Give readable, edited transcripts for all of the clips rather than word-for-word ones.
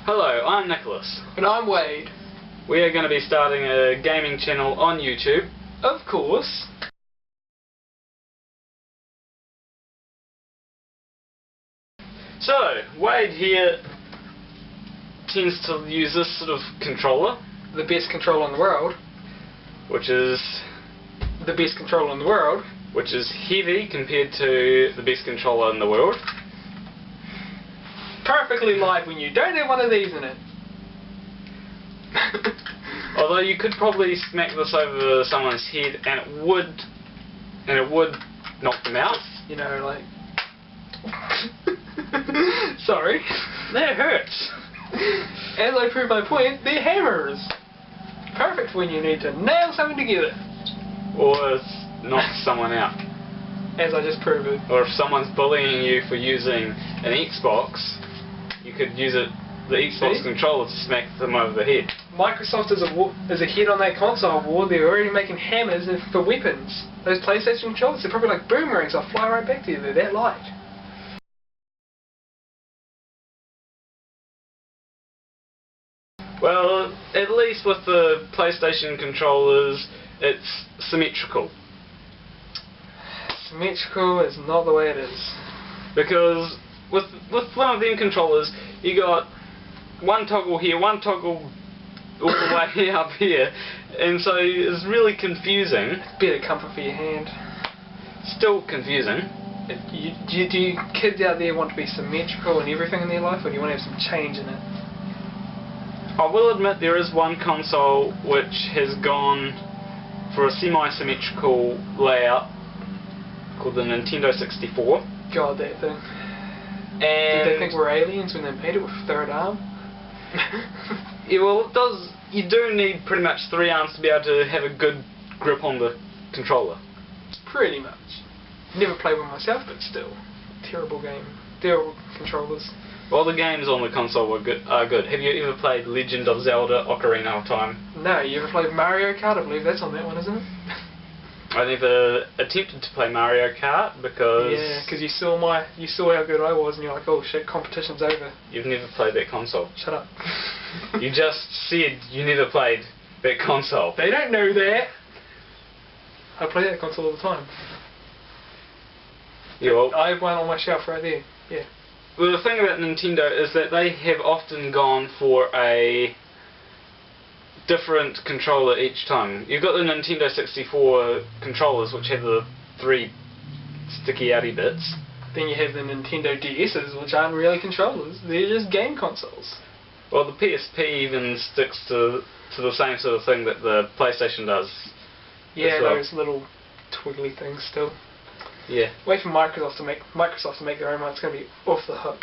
Hello, I'm Nicholas. And I'm Wade. We are going to be starting a gaming channel on YouTube. Of course. So, Wade here tends to use this sort of controller. The best controller in the world. Which is heavy compared to the best controller in the world. Perfectly light when you don't have one of these in it. Although you could probably smack this over someone's head and it would knock them out. You know, like... Sorry. That hurts. As I proved my point, they're hammers. Perfect when you need to nail something together. Or knock someone out. As I just proved it. Or if someone's bullying you for using an Xbox, you could use the Xbox controller to smack them over the head. Microsoft is ahead on that console war. They're already making hammers for weapons. Those PlayStation controllers, they're probably like boomerangs. They'll fly right back to you. They're that light. Well, at least with the PlayStation controllers, it's symmetrical. Symmetrical is not the way it is. Because with one of them controllers, you got one toggle here, one toggle all the way up here, and so it's really confusing. Better comfort for your hand. Still confusing. Do you kids out there want to be symmetrical in everything in their life, or do you want to have some change in it? I will admit there is one console which has gone for a semi-symmetrical layout called the Nintendo 64. God, that thing. And did they think we're aliens when they made it with a third arm? Yeah, well, it does. You do need pretty much 3 arms to be able to have a good grip on the controller. Pretty much. Never played one myself, but still, terrible game. Terrible controllers. Well, the games on the console are good. Have you ever played Legend of Zelda: Ocarina of Time? No, you ever played Mario Kart? I believe that's on that one, isn't it? I never attempted to play Mario Kart because... Yeah, because you saw how good I was and you're like, oh shit, competition's over. You've never played that console. Shut up. You just said you never played that console. They don't know that. I play that console all the time. Yeah, well, I have one on my shelf right there. Yeah. Well, the thing about Nintendo is that they have often gone for a different controller each time. You've got the Nintendo 64 controllers, which have the 3 sticky outy bits. Then you have the Nintendo DS's, which aren't really controllers. They're just game consoles. Well, the PSP even sticks to the same sort of thing that the PlayStation does. Yeah, well. those little twiggly things still. Yeah. Wait for Microsoft to make their own one. It's going to be off the hook.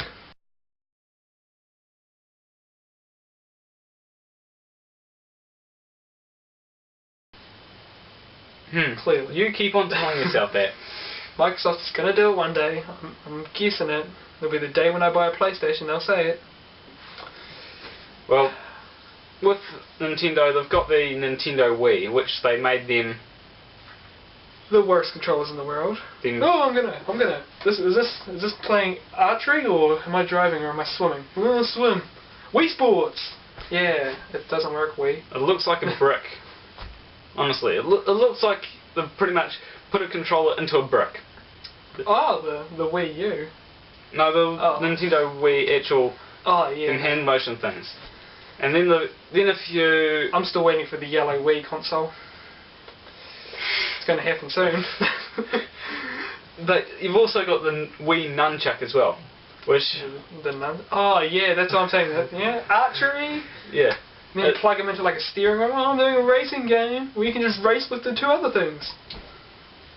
Clearly. You keep on telling yourself that. Microsoft's going to do it one day. I'm guessing it. It'll be the day when I buy a PlayStation, they'll say it. Well, with Nintendo, they've got the Nintendo Wii, which they made them... the worst controllers in the world. Oh, I'm gonna. Is this playing archery, or am I driving, or am I swimming? I'm gonna swim. Wii Sports! Yeah, it doesn't work, Wii. It looks like a brick. Honestly, it looks like they've pretty much put a controller into a brick. Oh, the Wii U. No, the Nintendo Wii actual hand motion things. And then if you... I'm still waiting for the yellow Wii console. It's going to happen soon. But you've also got the Wii Nunchuck as well, which... Oh yeah, that's what I'm saying. Yeah, archery. Yeah. And then you plug them into like a steering wheel. Oh, I'm doing a racing game where you can just race with the 2 other things.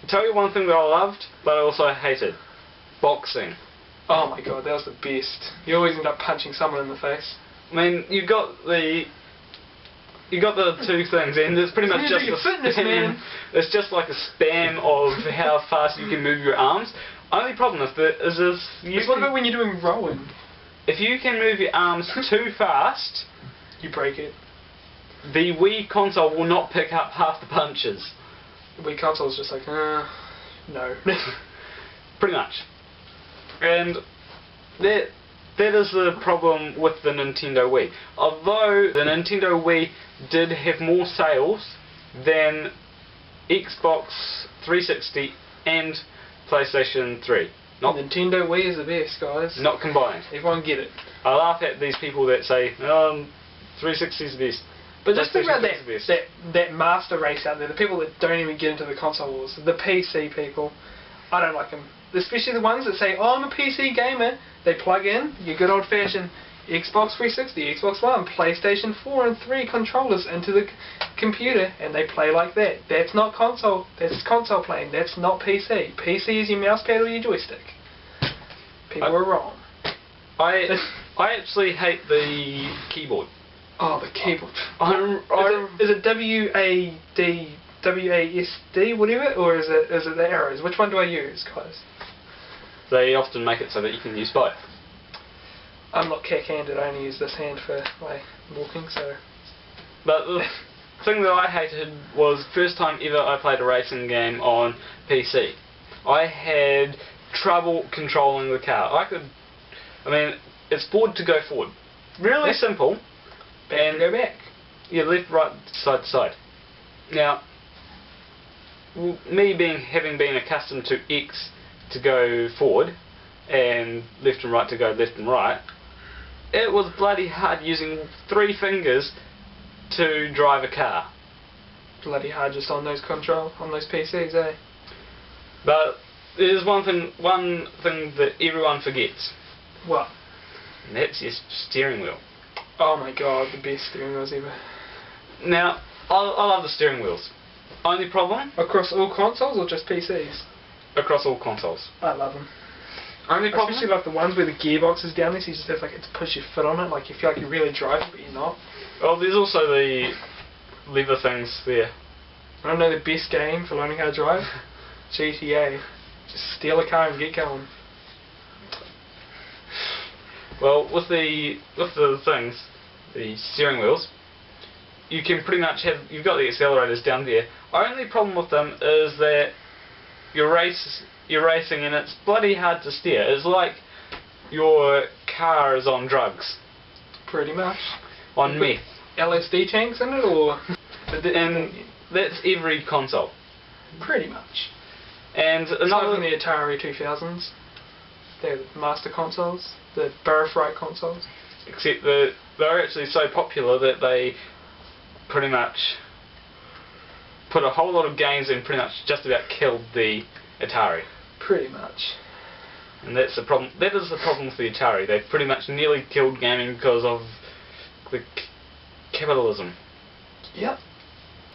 I'll tell you one thing that I loved, but I also hated. Boxing. Oh my god, that was the best. You always end up punching someone in the face. I mean, you got the 2 things, and it's pretty much just a fitness, man. It's just like a spam of how fast you can move your arms. Only problem is what about when you're doing rowing? If you can move your arms too fast, you break it. The Wii console will not pick up half the punches. The Wii console is just like, no. Pretty much. And that that is the problem with the Nintendo Wii. Although the Nintendo Wii did have more sales than Xbox 360 and PlayStation 3. Not Nintendo Wii is the best, guys. Not combined. Everyone get it. I laugh at these people that say 360 is the best. But just think about that master race out there, the people that don't even get into the console wars, the PC people. I don't like them. Especially the ones that say, oh, I'm a PC gamer. They plug in your good old fashioned Xbox 360, Xbox One, PlayStation 4 and 3 controllers into the computer and they play like that. That's not console. That's console playing. That's not PC. PC is your mouse pad or your joystick. People are wrong. I actually hate the keyboard. Oh, the keyboard. Is it WASD, whatever, or is it the arrows? Which one do I use, guys? They often make it so that you can use both. I'm not cack-handed. I only use this hand for my walking, so. But the thing that I hated was first time ever I played a racing game on PC. I had trouble controlling the car. It's forward to go forward. Really simple. Back to go back. Yeah, left, right, side to side. Now, me having been accustomed to X to go forward and left and right to go left and right, it was bloody hard using 3 fingers to drive a car. Bloody hard just on those PCs, eh? But there's one thing that everyone forgets. What? And that's your steering wheel. Oh my god, the best steering wheels ever. Now, I love the steering wheels. Only problem? Across all consoles or just PCs? Across all consoles. I love them. Only problem? Especially like the ones where the gearbox is down there, so you just have to push your foot on it, like you feel like you're really driving, but you're not. Well, there's also the lever things there. I don't know the best game for learning how to drive? GTA. Just steal a car and get going. Well, with the things, the steering wheels, you can pretty much you've got the accelerators down there. Only problem with them is that you're racing and it's bloody hard to steer. It's like your car is on drugs. Pretty much. On meth. LSD tanks in it, or? And that's every console. Pretty much. And aside from the Atari 2000s, they're the master consoles, the birthright consoles. Except that they're actually so popular that they pretty much put a whole lot of games and pretty much just about killed the Atari. Pretty much. And that's the problem. That is the problem with the Atari. They've pretty much nearly killed gaming because of the capitalism. Yep.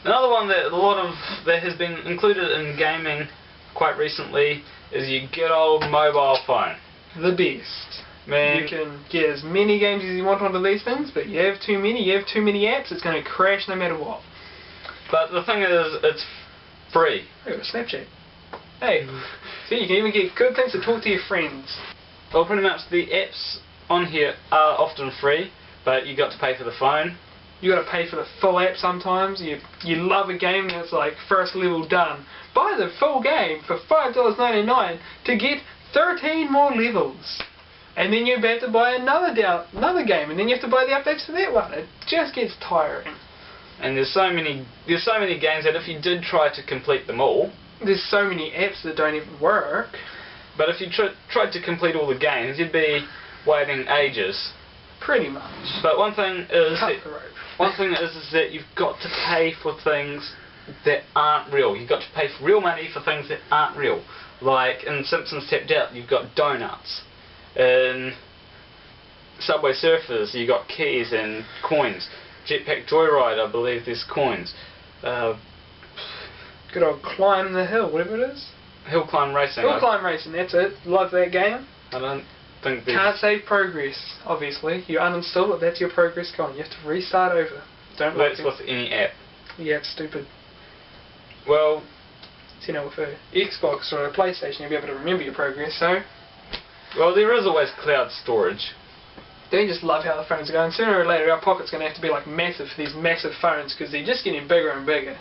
Another one that has been included in gaming quite recently is your good old mobile phone. The best. Man. You can get as many games as you want onto these things, but you have too many apps, it's going to crash no matter what. But the thing is, it's free. Oh, Snapchat. Hey, see, you can even get good things to talk to your friends. Well, pretty much the apps on here are often free, but you got to pay for the phone. You got to pay for the full app sometimes. You love a game that's like first level done. Buy the full game for $5.99 to get 13 more levels. And then you're about to buy another game, and then you have to buy the updates for that one. It just gets tiring. And there's so many games that if you did try to complete them all, there's so many apps that don't even work. But if you tried to complete all the games, you'd be waiting ages. Pretty much. But one thing is that you've got to pay for things that aren't real. You've got to pay for real money for things that aren't real. Like in Simpsons Tapped Out, you've got donuts. In Subway Surfers, you've got keys and coins. Jetpack Joyride, I believe there's coins. Good old Climb the Hill, whatever it is. Hill Climb Racing. Hill Climb Racing, that's it. Love that game. I don't think there's... Can't save progress, obviously. You uninstall it, that's your progress gone. You have to restart over. Don't like That's with any app. Yeah, it's stupid. Well... So, with a Xbox or a PlayStation, you'll be able to remember your progress, so... Well, there is always cloud storage. They just love how the phones are going. Sooner or later, our pocket's going to have to be like massive for these massive phones, because they're just getting bigger and bigger.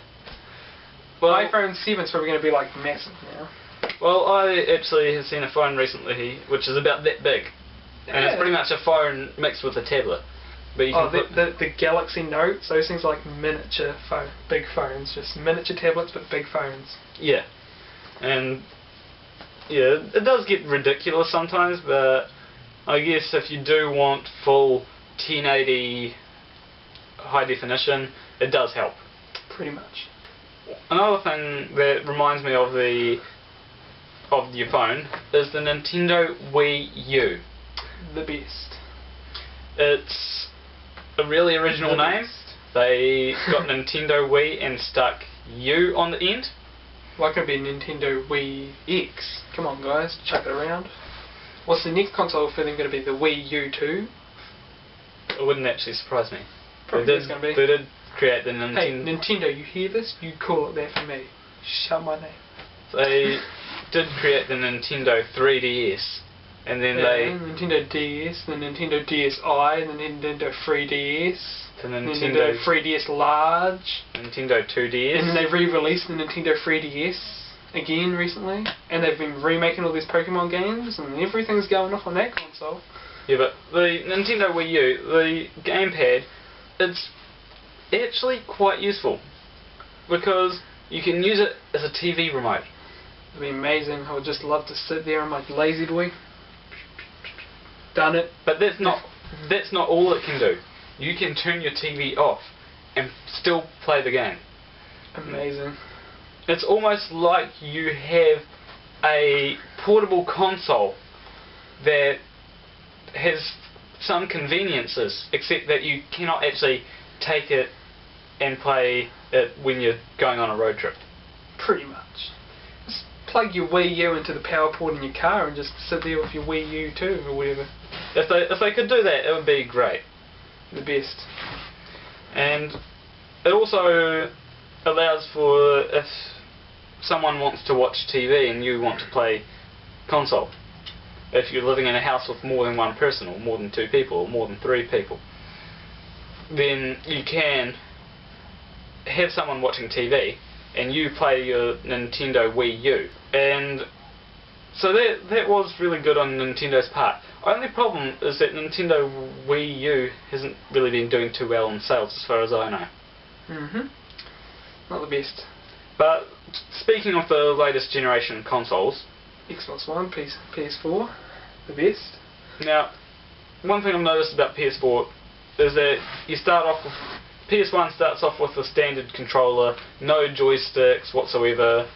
Well, iPhone 7's probably going to be like massive now. Well, I actually have seen a phone recently which is about that big, And it's pretty much a phone mixed with a tablet. But you can the Galaxy Notes, those things are like miniature big phones, just miniature tablets but big phones. Yeah. And yeah, it does get ridiculous sometimes, but I guess if you do want full 1080 high definition, it does help. Pretty much. Another thing that reminds me of your phone is the Nintendo Wii U. The best. It's a really original name. They got Nintendo Wii and stuck U on the end. Why can't it be Nintendo Wii X? Come on guys, chuck it around. What's the next console for them going to be? The Wii U 2? It wouldn't actually surprise me. Probably it's going to be. They did create the Nintendo... Hey, Nintendo, you hear this? You call it that for me. Shout my name. They did create the Nintendo 3DS. And then Nintendo DS, the Nintendo DSi, the Nintendo 3DS, the Nintendo 3DS Large, Nintendo 2DS, and then they re-released the Nintendo 3DS again recently, and they've been remaking all these Pokemon games, and everything's going off on that console. Yeah, but the Nintendo Wii U, the gamepad, it's actually quite useful because you can use it as a TV remote. It'd be amazing. I would just love to sit there on my lazy boy. Done it. But that's not all it can do. You can turn your TV off and still play the game. Amazing. It's almost like you have a portable console that has some conveniences, except that you cannot actually take it and play it when you're going on a road trip. Pretty much. Just plug your Wii U into the power port in your car and just sit there with your Wii U 2 or whatever. If they could do that, it would be great. The best. And it also allows for if someone wants to watch TV and you want to play console. If you're living in a house with more than one person, or more than two people, or more than three people, then you can have someone watching TV and you play your Nintendo Wii U. And so that was really good on Nintendo's part. Only problem is that Nintendo Wii U hasn't really been doing too well in sales as far as I know. Not the best. But speaking of the latest generation consoles, Xbox One, PS4, the best. Now, one thing I've noticed about PS4 is that you start off with... PS1 starts off with a standard controller, no joysticks whatsoever,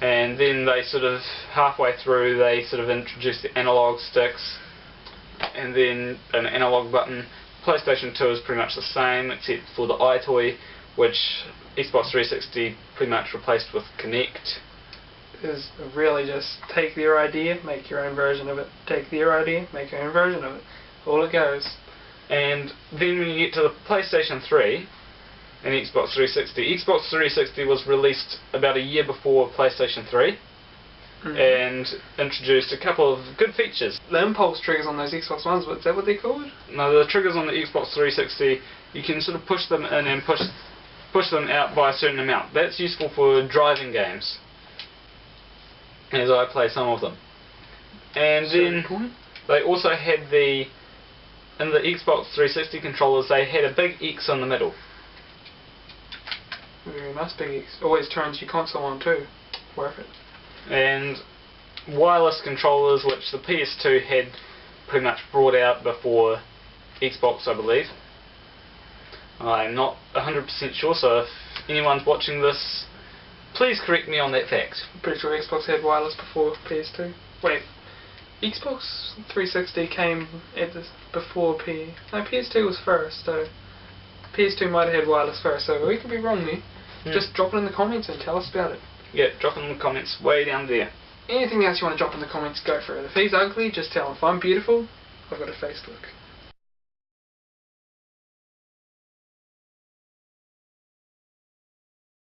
and then they sort of, halfway through, they sort of introduce the analog sticks, and then an analog button. PlayStation 2 is pretty much the same, except for the iToy, which Xbox 360 pretty much replaced with Kinect. Is really just take their idea, make your own version of it. Take their idea, make your own version of it. All it goes. And then when you get to the PlayStation 3 and Xbox 360, Xbox 360 was released about a year before PlayStation 3 and introduced a couple of good features. The impulse triggers on those Xbox Ones, is that what they're called? No, the triggers on the Xbox 360, you can sort of push them in and push them out by a certain amount. That's useful for driving games, as I play some of them. And then they also had in the Xbox 360 controllers, they had a big X on the middle. Very nice big X. Always turns your console on too. Worth it. And wireless controllers, which the PS2 had pretty much brought out before Xbox, I believe. I'm not 100% sure, so if anyone's watching this, please correct me on that fact. I'm pretty sure Xbox had wireless before PS2. Wait, Xbox 360 came before No, PS2 was first, so PS2 might have had wireless first, so we could be wrong there. Just drop it in the comments and tell us about it. Yeah, drop it in the comments way down there. Anything else you want to drop in the comments, go for it. If he's ugly, just tell him. If I'm beautiful, I've got a Facebook.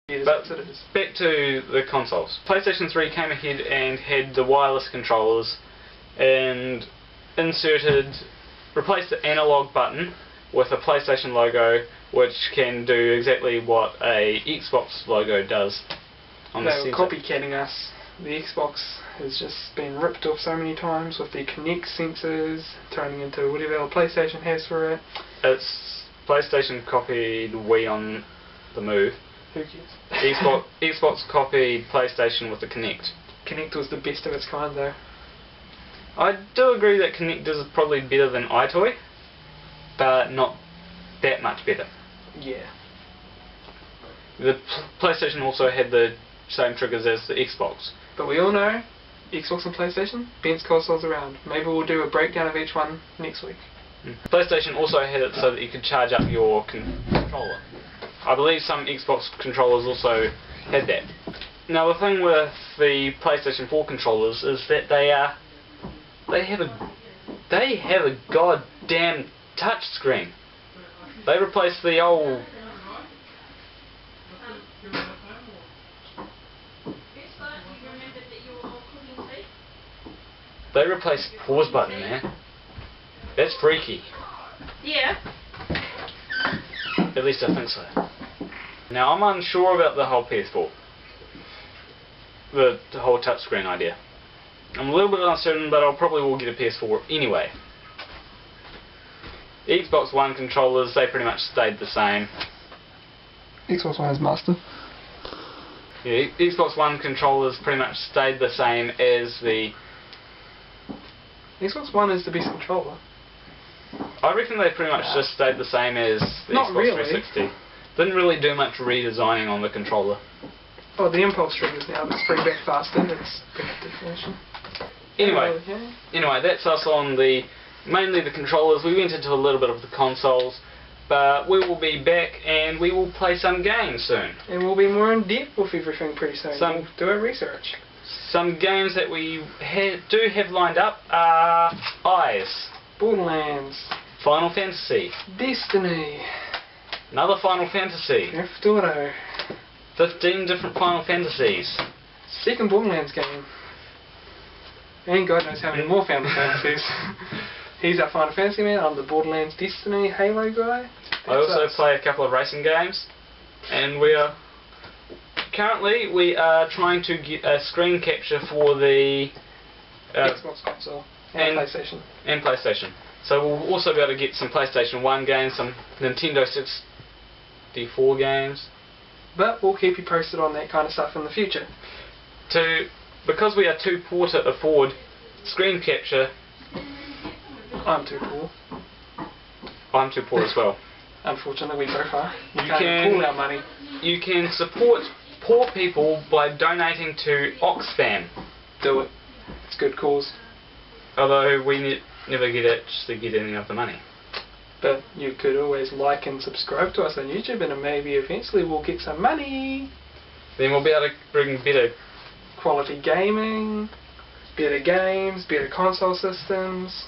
But back to the consoles. PlayStation 3 came ahead and had the wireless controllers and replaced the analog button with a PlayStation logo, which can do exactly what a Xbox logo does. They were copycatting us. The Xbox has just been ripped off so many times with the Kinect sensors turning into whatever the PlayStation has for it. It's PlayStation copied Wii on the Move. Who cares? Xbox copied PlayStation with the Kinect. Kinect was the best of its kind though. I do agree that Kinect is probably better than iToy, but not that much better. Yeah. The PlayStation also had the same triggers as the Xbox. But we all know, Xbox and PlayStation, best consoles around. Maybe we'll do a breakdown of each one next week. PlayStation also had it so that you could charge up your controller. I believe some Xbox controllers also had that. Now the thing with the PlayStation 4 controllers is that they have a goddamn touch screen. They replaced the old pause button, man. That's freaky. Yeah. At least I think so. Now I'm unsure about the whole PS4. The whole touchscreen idea. I'm a little bit uncertain, but I probably will get a PS4 anyway. The Xbox One controllers, they pretty much stayed the same. Xbox One is master. Yeah, Xbox One controllers pretty much stayed the same as the... Xbox One is the best controller. I reckon they pretty much just stayed the same as the Not Xbox really. 360. Didn't really do much redesigning on the controller. Oh, the impulse triggers now that spring back faster. That's a big definition. Anyway, that's us on mainly the controllers. We went into a little bit of the consoles, but we will be back and we will play some games soon. And we'll be more in depth with everything pretty soon. We'll do our research. Some games that we do have lined up are Eyes, Borderlands, Final Fantasy, Destiny, another Final Fantasy, Theft Auto, 15 different Final Fantasies, second Borderlands game, and God knows how many more Final Fantasies. He's our Final Fantasy man, I'm the Borderlands, Destiny, Halo guy. I also play a couple of racing games, and we are trying to get a screen capture for the Xbox console and PlayStation. And PlayStation. So we'll also be able to get some PlayStation 1 games, some Nintendo 64 games. But we'll keep you posted on that kind of stuff in the future. Because we are too poor to afford screen capture. I'm too poor. I'm too poor as well. Unfortunately, we both are. You can't pool our money. You can support poor people by donating to Oxfam. Do it. It's a good cause. Although we never get any of the money. But you could always like and subscribe to us on YouTube, and maybe eventually we'll get some money. Then we'll be able to bring better quality gaming, better games, better console systems.